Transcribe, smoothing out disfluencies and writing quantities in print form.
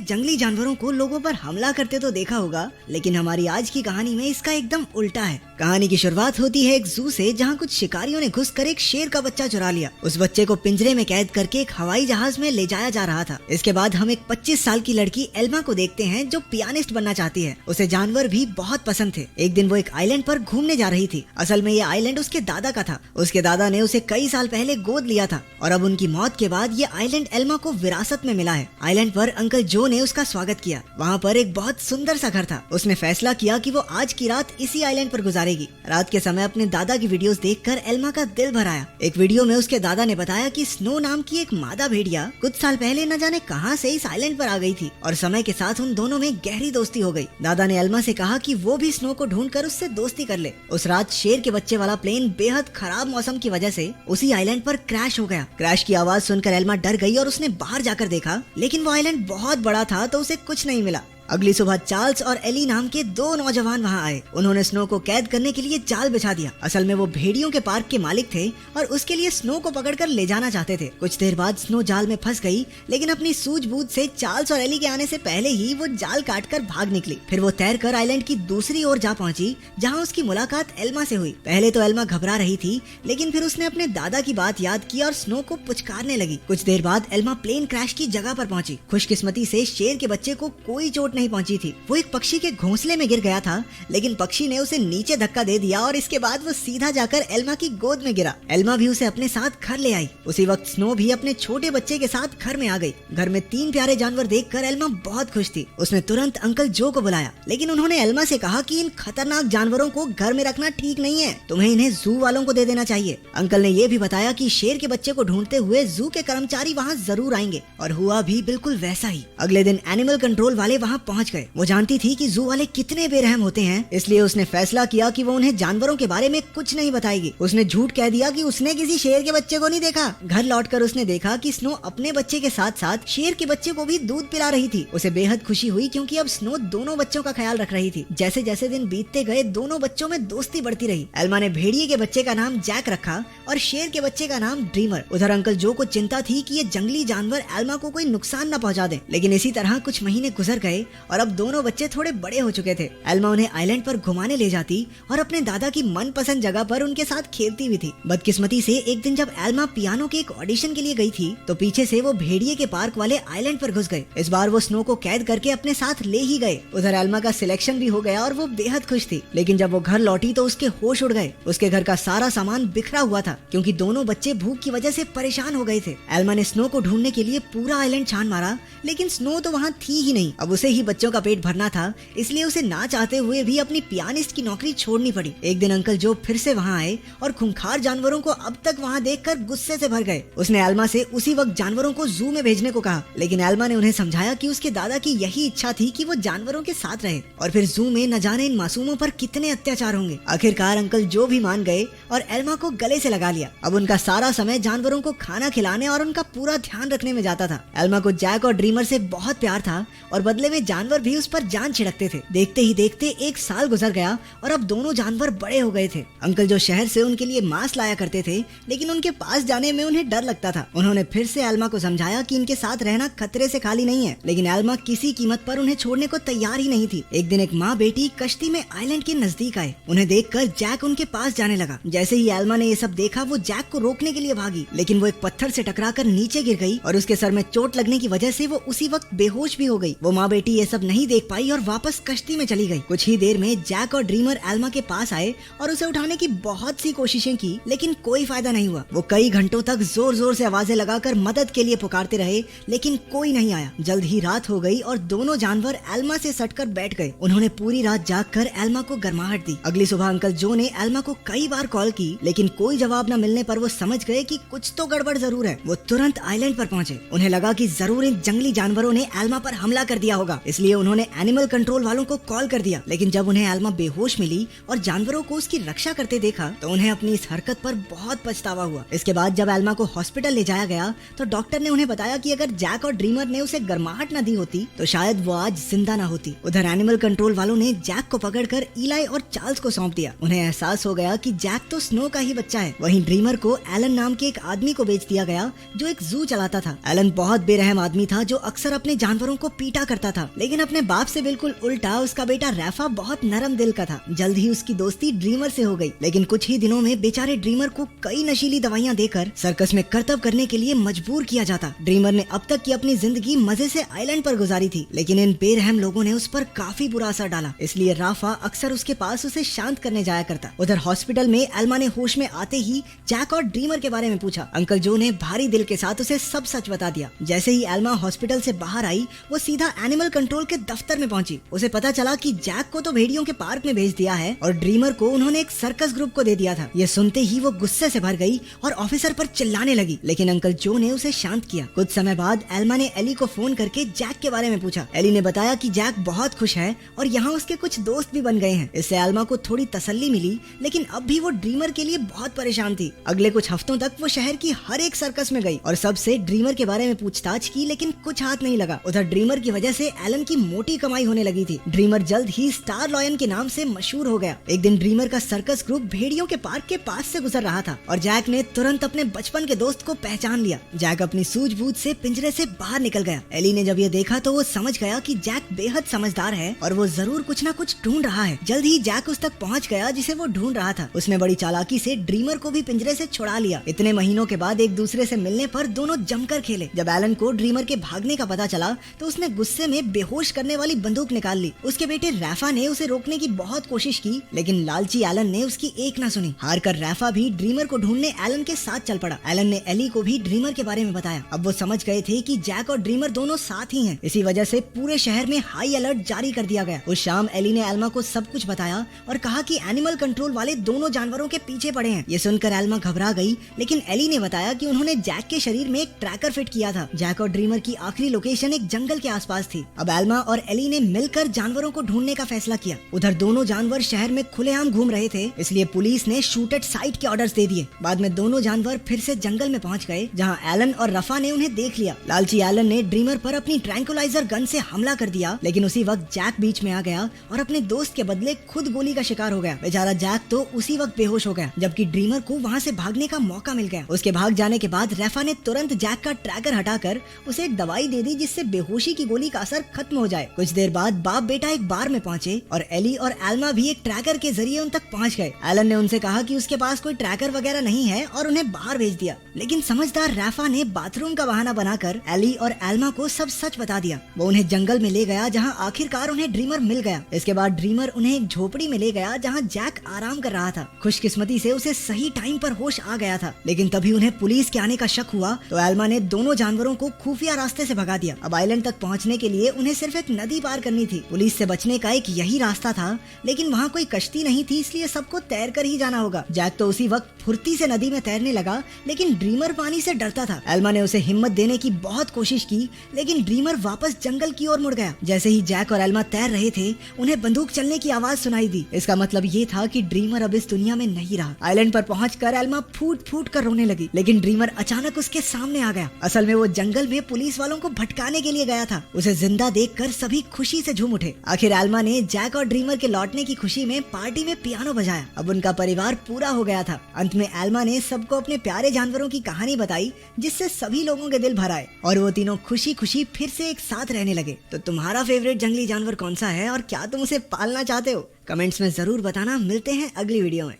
जंगली जानवरों को लोगों पर हमला करते तो देखा होगा, लेकिन हमारी आज की कहानी में इसका एकदम उल्टा है। कहानी की शुरुआत होती है एक जू से, जहाँ कुछ शिकारियों ने घुसकर एक शेर का बच्चा चुरा लिया। उस बच्चे को पिंजरे में कैद करके एक हवाई जहाज में ले जाया जा रहा था। इसके बाद हम एक 25 साल की लड़की एल्मा को देखते हैं, जो पियानिस्ट बनना चाहती है। उसे जानवर भी बहुत पसंद थे। एक दिन वो एक आइलैंड पर घूमने जा रही थी। असल में ये आइलैंड उसके दादा का था। उसके दादा ने उसे कई साल पहले गोद लिया था और अब उनकी मौत के बाद ये आइलैंड एल्मा को विरासत में मिला है। आइलैंड पर अंकल जो ने उसका स्वागत किया। वहाँ पर एक बहुत सुंदर सा घर था। उसने फैसला किया कि वो आज की रात इसी आइलैंड पर गुजारेगी। रात के समय अपने दादा की वीडियोस देखकर एल्मा का दिल भर आया। एक वीडियो में उसके दादा ने बताया कि स्नो नाम की एक मादा भेड़िया कुछ साल पहले न जाने कहां से इस आइलैंड पर आ गई थी और समय के साथ उन दोनों में गहरी दोस्ती हो गई। दादा ने एल्मा से कहा कि वो भी स्नो को ढूंढकर उससे दोस्ती कर ले। उस रात शेर के बच्चे वाला प्लेन बेहद खराब मौसम की वजह से उसी आइलैंड पर क्रैश हो गया। क्रैश की आवाज सुनकर एल्मा डर गई और उसने बाहर जाकर देखा, लेकिन वो आइलैंड बहुत बड़ा था तो उसे कुछ नहीं मिला। अगली सुबह चार्ल्स और एली नाम के दो नौजवान वहां आए। उन्होंने स्नो को कैद करने के लिए जाल बिछा दिया। असल में वो भेड़ियों के पार्क के मालिक थे और उसके लिए स्नो को पकड़कर ले जाना चाहते थे। कुछ देर बाद स्नो जाल में फंस गई, लेकिन अपनी सूझबूझ से चार्ल्स और एली के आने से पहले ही वो जाल काटकर भाग निकली। फिर वो तैरकर आइलैंड की दूसरी ओर जा पहुंची, जहाँ उसकी मुलाकात एल्मा से हुई। पहले तो एल्मा घबरा रही थी, लेकिन फिर उसने अपने दादा की बात याद की और स्नो को पुचकारने लगी। कुछ देर बाद एल्मा प्लेन क्रैश की जगह पर पहुंची। खुशकिस्मती से शेर के बच्चे को कोई चोट नहीं पहुंची थी। वो एक पक्षी के घोंसले में गिर गया था, लेकिन पक्षी ने उसे नीचे धक्का दे दिया और इसके बाद वो सीधा जाकर एल्मा की गोद में गिरा। एल्मा भी उसे अपने साथ घर ले आई। उसी वक्त स्नो भी अपने छोटे बच्चे के साथ घर में आ गई। घर में 3 प्यारे जानवर देखकर एल्मा बहुत खुश थी। उसने तुरंत अंकल जो को बुलाया, लेकिन उन्होंने एल्मा से कहा कि इन खतरनाक जानवरों को घर में रखना ठीक नहीं है, तुम्हें इन्हें जू वालों को दे देना चाहिए। अंकल ने ये भी बताया कि शेर के बच्चे को ढूंढते हुए जू के कर्मचारी वहाँ जरूर आएंगे, और हुआ भी बिल्कुल वैसा ही। अगले दिन एनिमल कंट्रोल वाले वहाँ पहुँच गए। वो जानती थी कि जू वाले कितने बेरहम होते हैं, इसलिए उसने फैसला किया कि वो उन्हें जानवरों के बारे में कुछ नहीं बताएगी। उसने झूठ कह दिया कि उसने किसी शेर के बच्चे को नहीं देखा। घर लौटकर उसने देखा कि स्नो अपने बच्चे के साथ साथ शेर के बच्चे को भी दूध पिला रही थी। उसे बेहद खुशी हुई, क्योंकि अब स्नो दोनों बच्चों का ख्याल रख रही थी। जैसे जैसे दिन बीतते गए, दोनों बच्चों में दोस्ती बढ़ती रही। एल्मा ने भेड़िए के बच्चे का नाम जैक रखा और शेर के बच्चे का नाम ड्रीमर। उधर अंकल जो को चिंता थी कि ये जंगली जानवर एल्मा को कोई नुकसान न पहुंचा दे, लेकिन इसी तरह कुछ महीने गुजर गए और अब दोनों बच्चे थोड़े बड़े हो चुके थे। एल्मा उन्हें आइलैंड पर घुमाने ले जाती और अपने दादा की मनपसंद जगह पर उनके साथ खेलती भी थी। बदकिस्मती से एक दिन जब एल्मा पियानो के एक ऑडिशन के लिए गई थी, तो पीछे से वो भेड़िए के पार्क वाले आइलैंड पर घुस गए। इस बार वो स्नो को कैद करके अपने साथ ले ही गए। उधर एल्मा का सिलेक्शन भी हो गया और वो बेहद खुश थी, लेकिन जब वो घर लौटी तो उसके होश उड़ गए। उसके घर का सारा सामान बिखरा हुआ था, क्योंकि दोनों बच्चे भूख की वजह से परेशान हो गए थे। एल्मा ने स्नो को ढूंढने के लिए पूरा आइलैंड छान मारा, लेकिन स्नो तो वहाँ थी ही नहीं। अब उसे ही बच्चों का पेट भरना था, इसलिए उसे ना चाहते हुए भी अपनी पियानिस्ट की नौकरी छोड़नी पड़ी। एक दिन अंकल जो फिर से वहाँ आए और खूंखार जानवरों को अब तक वहाँ देखकर गुस्से से भर गए। उसने एल्मा से उसी वक्त जानवरों को जू में भेजने को कहा, लेकिन एल्मा ने उन्हें समझाया कि उसके दादा की यही इच्छा थी कि वो जानवरों के साथ रहे, और फिर जू में न जाने इन मासूमों पर कितने अत्याचार होंगे। आखिरकार अंकल जो भी मान गए और एल्मा को गले से लगा लिया। अब उनका सारा समय जानवरों को खाना खिलाने और उनका पूरा ध्यान रखने में जाता था। एल्मा को जैक और ड्रीमर से बहुत प्यार था और बदले में जानवर भी उस पर जान छिड़कते थे। देखते ही देखते 1 साल गुजर गया और अब दोनों जानवर बड़े हो गए थे। अंकल जो शहर से उनके लिए मांस लाया करते थे, लेकिन उनके पास जाने में उन्हें डर लगता था। उन्होंने फिर से एल्मा को समझाया कि इनके साथ रहना खतरे से खाली नहीं है, लेकिन एल्मा किसी कीमत पर उन्हें छोड़ने को तैयार ही नहीं थी। एक दिन एक माँ बेटी कश्ती में आइलैंड के नजदीक आए। उन्हें देखकर जैक उनके पास जाने लगा। जैसे ही एल्मा ने ये सब देखा, वो जैक को रोकने के लिए भागी, लेकिन वो एक पत्थर से टकराकर नीचे गिर गई और उसके सर में चोट लगने की वजह से वो उसी वक्त बेहोश भी हो गई। वो माँ बेटी ये सब नहीं देख पाई और वापस कश्ती में चली गई। कुछ ही देर में जैक और ड्रीमर एल्मा के पास आए और उसे उठाने की बहुत सी कोशिशें की, लेकिन कोई फायदा नहीं हुआ। वो कई घंटों तक जोर जोर से आवाजें लगाकर मदद के लिए पुकारते रहे, लेकिन कोई नहीं आया। जल्द ही रात हो गई और दोनों जानवर एल्मा से सटकर बैठ गए। उन्होंने पूरी रात जागकर एल्मा को गर्माहट दी। अगली सुबह अंकल जो ने एल्मा को कई बार कॉल की, लेकिन कोई जवाब न मिलने पर वो समझ गए कि कुछ तो गड़बड़ जरूर है। वो तुरंत आइलैंड पर पहुंचे। उन्हें लगा कि जरूर इन जंगली जानवरों ने एल्मा पर हमला कर दिया होगा, इसलिए उन्होंने एनिमल कंट्रोल वालों को कॉल कर दिया। लेकिन जब उन्हें एल्मा बेहोश मिली और जानवरों को उसकी रक्षा करते देखा तो उन्हें अपनी इस हरकत पर बहुत पछतावा हुआ। इसके बाद जब एल्मा को हॉस्पिटल ले जाया गया तो डॉक्टर ने उन्हें बताया कि अगर जैक और ड्रीमर ने उसे गर्माहट न दी होती तो शायद वो आज जिंदा न होती। उधर एनिमल कंट्रोल वालों ने जैक को पकड़कर इलाई और चार्ल्स को सौंप दिया। उन्हें एहसास हो गया कि जैक तो स्नो का ही बच्चा है। वहीं ड्रीमर को एलन नाम के एक आदमी को बेच दिया गया जो एक जू चलाता था। एलन बहुत बेरहम आदमी था जो अक्सर अपने जानवरों को पीटा करता था, लेकिन अपने बाप से बिल्कुल उल्टा उसका बेटा रैफा बहुत नरम दिल का था। जल्द ही उसकी दोस्ती ड्रीमर से हो गई, लेकिन कुछ ही दिनों में बेचारे ड्रीमर को कई नशीली दवाइयां देकर सर्कस में करतब करने के लिए मजबूर किया जाता। ड्रीमर ने अब तक की अपनी जिंदगी मजे से आइलैंड पर गुजारी थी, लेकिन इन बेरहम लोगों ने उस पर काफी बुरा असर डाला। इसलिए राफा अक्सर उसके पास उसे शांत करने जाया करता। उधर हॉस्पिटल में एल्मा ने होश में आते ही जैक और ड्रीमर के बारे में पूछा। अंकल जो ने भारी दिल के साथ उसे सब सच बता दिया। जैसे ही एल्मा हॉस्पिटल से बाहर आई वो सीधा एनिमल कंट्रोल के दफ्तर में पहुंची। उसे पता चला कि जैक को तो भेड़ियों के पार्क में भेज दिया है और ड्रीमर को उन्होंने एक सर्कस ग्रुप को दे दिया था। ये सुनते ही वो गुस्से से भर गई और ऑफिसर पर चिल्लाने लगी, लेकिन अंकल जो ने उसे शांत किया। कुछ समय बाद एल्मा ने एली को फोन करके जैक के बारे में पूछा। एली ने बताया कि जैक बहुत खुश है और यहाँ उसके कुछ दोस्त भी बन गए हैं। इससे एल्मा को थोड़ी तसल्ली मिली, लेकिन अब भी वो ड्रीमर के लिए बहुत परेशान थी। अगले कुछ हफ्तों तक वो शहर की हर एक सर्कस में गई और सबसे ड्रीमर के बारे में पूछताछ की, लेकिन कुछ हाथ नहीं लगा। उधर ड्रीमर की वजह से एलन की मोटी कमाई होने लगी थी। ड्रीमर जल्द ही स्टार लॉयन के नाम से मशहूर हो गया। एक दिन ड्रीमर का सर्कस ग्रुप भेड़ियों के पार्क के पास से गुजर रहा था और जैक ने तुरंत अपने बचपन के दोस्त को पहचान लिया। जैक अपनी सूझबूझ से पिंजरे से बाहर निकल गया। एली ने जब ये देखा तो वो समझ गया कि जैक बेहद समझदार है और वो जरूर कुछ न कुछ ढूंढ रहा है। जल्द ही जैक उस तक पहुंच गया जिसे वो ढूंढ रहा था। उसने बड़ी चालाकी से ड्रीमर को भी पिंजरे से छुड़ा लिया। इतने महीनों के बाद एक दूसरे से मिलने पर दोनों जमकर खेले। जब एलन को ड्रीमर के भागने का पता चला तो उसने गुस्से में बेहोश करने वाली बंदूक निकाल ली। उसके बेटे रैफा ने उसे रोकने की बहुत कोशिश की, लेकिन लालची एलन ने उसकी एक न सुनी। हार कर रैफा भी ड्रीमर को ढूंढने एलन के साथ चल पड़ा। एलन ने एली को भी ड्रीमर के बारे में बताया। अब वो समझ गए थे कि जैक और ड्रीमर दोनों साथ ही हैं। इसी वजह से पूरे शहर में हाई अलर्ट जारी कर दिया गया। उस शाम एली ने एल्मा को सब कुछ बताया और कहा कि एनिमल कंट्रोल वाले दोनों जानवरों के पीछे पड़े हैं। ये सुनकर एल्मा घबरा गई, लेकिन एली ने बताया कि उन्होंने जैक के शरीर में एक ट्रैकर फिट किया था। जैक और ड्रीमर की आखिरी लोकेशन एक जंगल के आसपास थी। अब एल्मा और एली ने मिलकर जानवरों को ढूंढने का फैसला किया। उधर दोनों जानवर शहर में खुलेआम घूम रहे थे, इसलिए पुलिस ने शूट एट साइट के ऑर्डर्स दे दिए। बाद में दोनों जानवर फिर से जंगल में पहुंच गए, जहां एलन और रफा ने उन्हें देख लिया। लालची एलन ने ड्रीमर पर अपनी ट्रैंकुलाइजर गन से हमला कर दिया, लेकिन उसी वक्त जैक बीच में आ गया और अपने दोस्त के बदले खुद गोली का शिकार हो गया। बेचारा जैक तो उसी वक्त बेहोश हो गया, जबकि ड्रीमर को वहां से भागने का मौका मिल गया। उसके भाग जाने के बाद रफा ने तुरंत जैक का ट्रैकर हटाकर उसे एक दवाई दे दी, जिससे बेहोशी की गोली का असर खत्म हो जाए। कुछ देर बाद बाप बेटा एक बार में पहुंचे और एली और एल्मा भी एक ट्रैकर के जरिए उन तक पहुंच गए। एलन ने उनसे कहा कि उसके पास कोई ट्रैकर वगैरह नहीं है और उन्हें बाहर भेज दिया, लेकिन समझदार रैफा ने बाथरूम का बहाना बनाकर एली और एल्मा को सब सच बता दिया। वो उन्हें जंगल में ले गया, जहां आखिरकार उन्हें ड्रीमर मिल गया। इसके बाद ड्रीमर उन्हें एक झोपड़ी में ले गया, जहां जैक आराम कर रहा था। खुशकिस्मती से उसे सही टाइम पर होश आ गया था, लेकिन तभी उन्हें पुलिस के आने का शक हुआ तो एल्मा ने दोनों जानवरों को खुफिया रास्ते से भगा दिया। अब आइलैंड तक पहुंचने के लिए उन्हें सिर्फ एक नदी पार करनी थी। पुलिस से बचने का एक यही रास्ता था, लेकिन वहाँ कोई कश्ती नहीं थी, इसलिए सबको तैर कर ही जाना होगा। जैक तो उसी वक्त फुर्ती से नदी में तैरने लगा, लेकिन ड्रीमर पानी से डरता था। एल्मा ने उसे हिम्मत देने की बहुत कोशिश की, लेकिन ड्रीमर वापस जंगल की ओर मुड़ गया। जैसे ही जैक और एल्मा तैर रहे थे, उन्हें बंदूक चलने की आवाज सुनाई दी। इसका मतलब ये था कि ड्रीमर अब इस दुनिया में नहीं रहा। आइलैंड पर पहुंचकर एल्मा फूट फूट कर रोने लगी, लेकिन ड्रीमर अचानक उसके सामने आ गया। असल में वो जंगल में पुलिस वालों को भटकाने के लिए गया था। उसे जिंदा देखकर सभी खुशी से झूम उठे। आखिर एल्मा ने जैक और ड्रीमर के लौटने की खुशी में पार्टी में पियानो बजाया। अब उनका परिवार पूरा हो गया था। अंत में एल्मा ने सबको अपने प्यारे जानवरों की कहानी बताई, जिससे सभी लोगों के दिल भर आए और वो तीनों खुशी खुशी फिर से एक साथ रहने लगे। तो तुम्हारा फेवरेट जंगली जानवर कौन सा है और क्या तुम उसे पालना चाहते हो? कमेंट्स में जरूर बताना। मिलते हैं अगली वीडियो में।